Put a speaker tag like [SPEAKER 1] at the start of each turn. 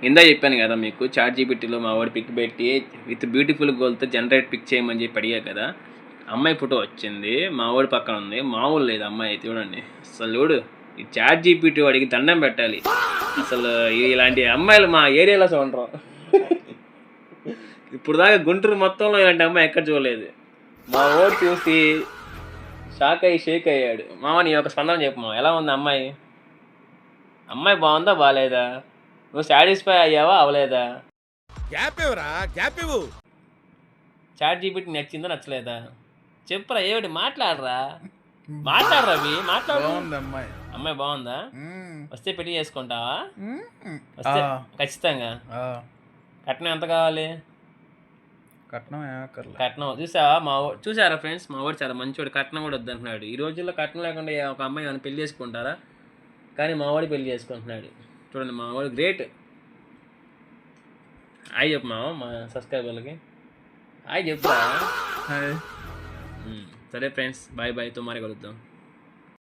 [SPEAKER 1] ఇందా చెప్పాను కదా మీకు, చాట్ జీపీటీలో మా వాడు పిక్ పెట్టి విత్ బ్యూటిఫుల్ గోల్తో జనరేట్ పిక్ చేయమని చెప్పి అడిగా కదా, అమ్మాయి ఫోటో వచ్చింది, మా వాడి పక్కన ఉంది. మామూలు లేదు అమ్మాయి అయితే, చూడండి అసలు. చూడు, ఈ చాట్ జీపీటీ వాడికి దండం పెట్టాలి అసలు. ఇలాంటి అమ్మాయిలు మా ఏరియాలో ఉండరు. ఇప్పుడు దాకా గుంటూరు మొత్తంలో ఇలాంటి అమ్మాయి ఎక్కడ చూడలేదు. మా వాడు చూసి షేక్ అయ్యాడు. మామ నీ యొక్క స్పందన చెప్పు మామ, ఎలా ఉంది అమ్మాయి? అమ్మాయి బాగుందా బాగాలేదా? నువ్వు సాటిస్ఫై అయ్యావా అవలేదా? చాట్ జీపీటీ నచ్చిందా నచ్చలేదా? చెప్పురా, ఏమిటి మాట్లాడరా అవి మాట్లాడు. అమ్మాయి బాగుందా? వస్తే పెళ్లి చేసుకుంటావా? వస్తే ఖచ్చితంగా. కట్నం ఎంత కావాలి? కట్నం చూసావా చూసారా ఫ్రెండ్స్, మా వాడు చాలా మంచివాడు, కట్నం కూడా వద్దంటున్నాడు. ఈ రోజుల్లో కట్నం లేకుండా ఒక అమ్మాయి ఏమైనా పెళ్లి చేసుకుంటారా? కానీ మా వాడు పెళ్లి చేసుకుంటున్నాడు. చూడండి, మా వాడు గ్రేట్. హాయ్ చెప్పు మామ మా సబ్స్క్రైబర్లకి. హాయ్ చెప్పురా. సరే ఫ్రెండ్స్, బాయ్ బాయ్, తుమ్మారే కలుద్దాం.